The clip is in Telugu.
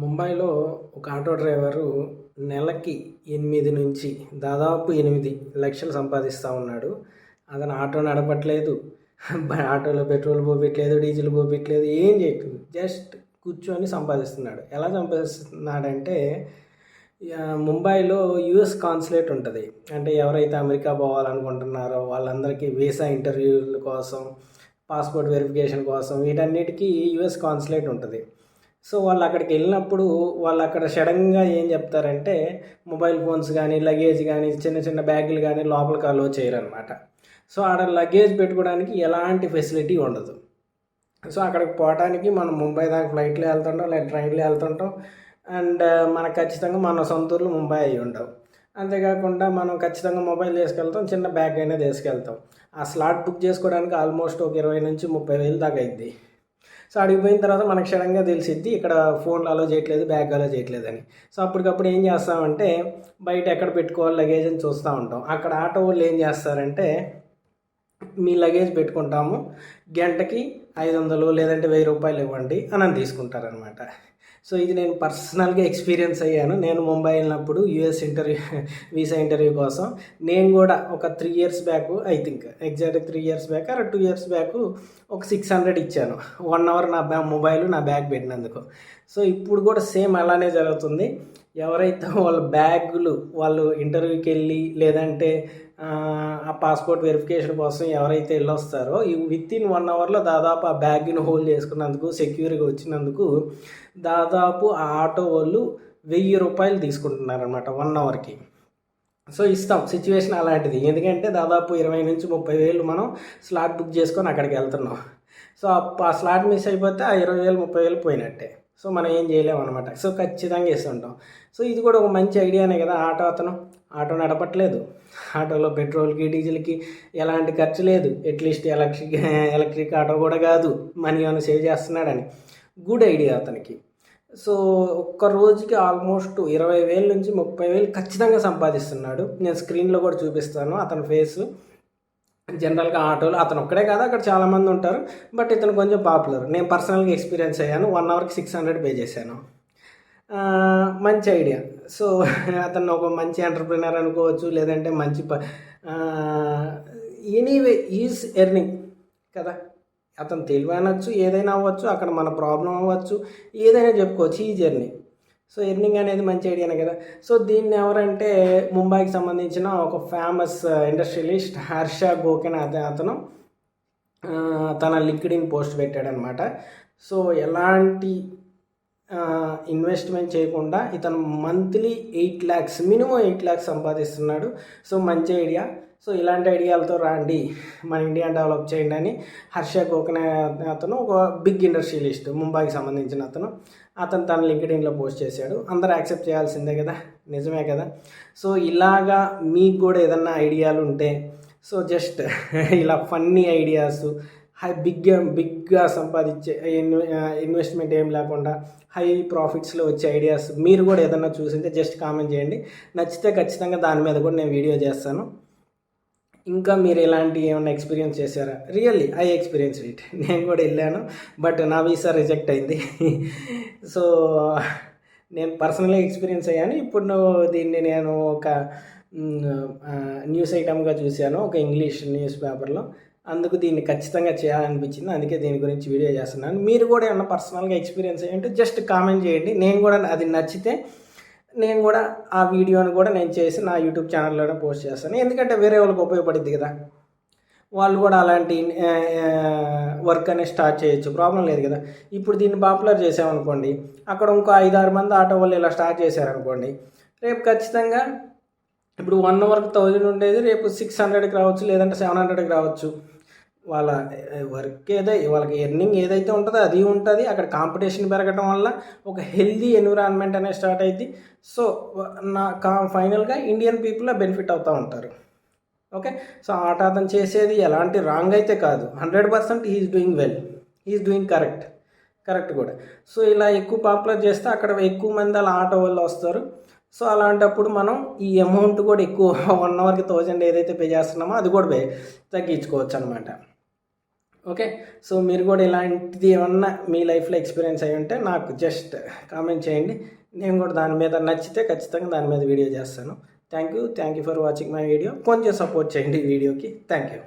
ముంబైలో ఒక ఆటో డ్రైవరు నెలకి 8 నుంచి దాదాపు 8 లక్షలు సంపాదిస్తూ ఉన్నాడు. అతను ఆటో నడపట్లేదు, ఆటోలో పెట్రోల్ పోపియట్లేదు, డీజిల్ పోపియట్లేదు, ఏం చేయట్లేదు. జస్ట్ కూర్చొని సంపాదిస్తున్నాడు. ఎలా సంపాదిస్తున్నాడంటే ముంబైలో యూఎస్ కాన్సులేట్ ఉంటుంది. అంటే ఎవరైతే అమెరికా పోవాలనుకుంటున్నారో వాళ్ళందరికీ వీసా ఇంటర్వ్యూల కోసం, పాస్పోర్ట్ వెరిఫికేషన్ కోసం వీటన్నిటికీ యూఎస్ కాన్సులేట్ ఉంటుంది. సో వాళ్ళు అక్కడికి వెళ్ళినప్పుడు వాళ్ళు అక్కడ సడన్గా ఏం చెప్తారంటే మొబైల్ ఫోన్స్ కానీ, లగేజ్ కానీ, చిన్న చిన్న బ్యాగులు కానీ లోపలికి అలో చేయరనమాట. సో ఆడ లగేజ్ పెట్టుకోవడానికి ఎలాంటి ఫెసిలిటీ ఉండదు. సో అక్కడికి పోవడానికి మనం ముంబై దాకా ఫ్లైట్లో వెళ్తుంటాం, లేదా ట్రైన్లో వెళ్తుంటాం. అండ్ మనకు ఖచ్చితంగా మన సొంత ఊర్లు ముంబై అయి ఉండవు. అంతేకాకుండా మనం ఖచ్చితంగా మొబైల్ తీసుకెళ్తాం, చిన్న బ్యాగ్ అయినా తీసుకెళ్తాం. ఆ స్లాట్ బుక్ చేసుకోవడానికి ఆల్మోస్ట్ ఒక 20 నుంచి 30 వేలు దాకా అయింది. సో అడిగి పోయిన తర్వాత మనకు క్షణంగా తెలిసిద్ది ఇక్కడ ఫోన్లు అలో చేయట్లేదు, బ్యాగ్ అలో చేయట్లేదు అని. సో అప్పటికప్పుడు ఏం చేస్తామంటే బయట ఎక్కడ పెట్టుకోవాలి లగేజ్ అని చూస్తూ ఉంటాం. అక్కడ ఆటో వాళ్ళు ఏం చేస్తారంటే మీ లగేజ్ పెట్టుకుంటాము, గంటకి 500 లేదంటే 1000 రూపాయలు ఇవ్వండి అని తీసుకుంటారనమాట. సో ఇది నేను పర్సనల్గా ఎక్స్పీరియన్స్ అయ్యాను. నేను ముంబై వెళ్ళినప్పుడు యూఎస్ వీసా ఇంటర్వ్యూ కోసం నేను కూడా ఒక 3 years back, I think exact 3 years back or 2 years back ఒక 600 ఇచ్చాను 1 అవర్ నా మొబైల్ నా బ్యాగ్ పెట్టినందుకు. సో ఇప్పుడు కూడా సేమ్ అలానే జరుగుతుంది. ఎవరైతే వాళ్ళ బ్యాగులు వాళ్ళు ఇంటర్వ్యూకి వెళ్ళి లేదంటే ఆ పాస్పోర్ట్ వెరిఫికేషన్ కోసం ఎవరైతే వెళ్ళొస్తారో ఈ వితిన్ 1 అవర్లో దాదాపు ఆ బ్యాగ్ని హోల్డ్ చేసుకున్నందుకు, సెక్యూర్గా వచ్చినందుకు దాదాపు ఆ ఆటో వాళ్ళు 1000 రూపాయలు తీసుకుంటున్నారనమాట 1 అవర్కి. సో ఇస్తాం, సిచ్యువేషన్ అలాంటిది. ఎందుకంటే దాదాపు 20 నుంచి 30 వేలు మనం స్లాట్ బుక్ చేసుకొని అక్కడికి వెళ్తున్నాం. సో ఆ స్లాట్ మిస్ అయిపోతే ఆ 20 వేలు 30 వేలు పోయినట్టే. సో మనం ఏం చేయలేము అనమాట. సో ఖచ్చితంగా ఇస్తుంటాం. సో ఇది కూడా ఒక మంచి ఐడియానే కదా. ఆటో నడపట్లేదు, ఆటోలో పెట్రోల్కి డీజిల్కి ఎలాంటి ఖర్చు లేదు, అట్లీస్ట్ ఎలక్ట్రిక్ ఆటో కూడా కాదు, మనీ ఏమైనా సేవ్ చేస్తున్నాడని. గుడ్ ఐడియా అతనికి. సో ఒక్క రోజుకి ఆల్మోస్ట్ 20,000 నుంచి 30,000 ఖచ్చితంగా సంపాదిస్తున్నాడు. నేను స్క్రీన్లో కూడా చూపిస్తాను అతని ఫేసు. జనరల్గా ఆటోలో అతను ఒక్కడే కాదు, అక్కడ చాలామంది ఉంటారు. బట్ ఇతను కొంచెం పాపులర్. నేను పర్సనల్గా ఎక్స్పీరియన్స్ అయ్యాను. 1 అవర్కి 600 పే చేశాను. మంచి ఐడియా. సో అతను ఒక మంచి ఎంటర్ప్రినర్ అనుకోవచ్చు, లేదంటే మంచి ఎనీవే ఈజ్ ఎర్నింగ్ కదా. అతను తెలివి అనొచ్చు, ఏదైనా అవ్వచ్చు, అక్కడ మన ప్రాబ్లం అవ్వచ్చు, ఏదైనా చెప్పుకోవచ్చు. ఈ జర్నీ. సో ఎర్నింగ్ అనేది మంచి ఐడియానే కదా. సో దీన్ని ఎవరంటే ముంబైకి సంబంధించిన ఒక ఫేమస్ ఇండస్ట్రియలిస్ట్ హర్ష గోకెన్ అతను తన లింక్డ్ఇన్ పోస్ట్ పెట్టాడనమాట. సో ఎలాంటి ఇన్వెస్ట్మెంట్ చేయకుండా ఇతను మంత్లీ 8 lakhs, మినిమం 8 lakhs సంపాదిస్తున్నాడు. సో మంచి ఐడియా. సో ఇలాంటి ఐడియాలతో రాండి, మన ఇండియా డెవలప్ చేయండి అని హర్ష గోఖలే అతను ఒక బిగ్ ఇండస్ట్రియలిస్ట్, ముంబైకి సంబంధించిన అతను తన లింక్డ్ఇన్లో పోస్ట్ చేశాడు. అందరూ యాక్సెప్ట్ చేయాల్సిందే కదా, నిజమే కదా. సో ఇలాగా మీకు కూడా ఏదన్నా ఐడియాలు ఉంటే సో జస్ట్ ఇలా ఫన్నీ ఐడియాస్, బిగ్గా సంపాదించే ఇన్వెస్ట్మెంట్ ఏం లేకుండా హై ప్రాఫిట్స్లో వచ్చే ఐడియాస్ మీరు కూడా ఏదన్నా చూసింటే జస్ట్ కామెంట్ చేయండి. నచ్చితే ఖచ్చితంగా దాని మీద కూడా నేను వీడియో చేస్తాను. ఇంకా మీరు ఇలాంటి ఏమైనా ఎక్స్పీరియన్స్ చేశారా? Really I experience it. నేను కూడా వెళ్ళాను, బట్ నా వీసా రిజెక్ట్ అయింది. సో నేను పర్సనల్గా ఎక్స్పీరియన్స్ అయ్యాను. ఇప్పుడు దీన్ని నేను ఒక న్యూస్ ఐటమ్గా చూశాను ఒక ఇంగ్లీష్ న్యూస్ పేపర్లో. అందుకు దీన్ని ఖచ్చితంగా చేయాలనిపించింది. అందుకే దీని గురించి వీడియో చేస్తున్నాను. మీరు కూడా ఏమన్నా పర్సనల్గా ఎక్స్పీరియన్స్ అయ్యంటే జస్ట్ కామెంట్ చేయండి. నేను కూడా అది నచ్చితే నేను కూడా ఆ వీడియోని కూడా నేను చేసి నా యూట్యూబ్ ఛానల్లోనే పోస్ట్ చేస్తాను. ఎందుకంటే వేరే వాళ్ళకి ఉపయోగపడుద్ది కదా. వాళ్ళు కూడా అలాంటి వర్క్ అనేది స్టార్ట్ చేయొచ్చు, ప్రాబ్లం లేదు కదా. ఇప్పుడు దీన్ని పాపులర్ చేసామనుకోండి, అక్కడ ఇంకో 5-6 మంది ఆటో వాళ్ళు ఇలా స్టార్ట్ చేశారనుకోండి, రేపు ఖచ్చితంగా ఇప్పుడు 1 అవర్కి 1000 ఉండేది రేపు 600కి రావచ్చు, లేదంటే 700కి రావచ్చు. వాళ్ళ వర్క్ వాళ్ళకి ఎర్నింగ్ ఏదైతే ఉంటుందో అది ఉంటుంది. అక్కడ కాంపిటీషన్ పెరగడం వల్ల ఒక హెల్దీ ఎన్విరాన్మెంట్ అనేది స్టార్ట్ అయింది. సో ఫైనల్గా ఇండియన్ పీపుల్ బెనిఫిట్ అవుతూ ఉంటారు. ఓకే. సో అతను చేసేది ఎలాంటి రాంగ్ అయితే కాదు, 100% he's doing well, he's doing correct కూడా. సో ఇలా ఎక్కువ పాపులర్ చేస్తే అక్కడ ఎక్కువ మంది అలా ఆటో వాళ్ళు వస్తారు. సో అలాంటప్పుడు మనం ఈ అమౌంట్ కూడా ఎక్కువ 1 అవర్కి 1000 ఏదైతే పే చేస్తున్నామో అది కూడా తగ్గించుకోవచ్చు అనమాట. ఓకే. సో మీరు కూడా ఇలాంటిది ఏమన్నా మీ లైఫ్లో ఎక్స్పీరియన్స్ అయ్యి ఉంటే నాకు జస్ట్ కామెంట్ చేయండి. నేను కూడా దాని మీద నచ్చితే ఖచ్చితంగా దాని మీద వీడియో చేస్తాను. Thank you for watching my video. కొంచెం సపోర్ట్ చేయండి ఈ వీడియోకి. Thank you.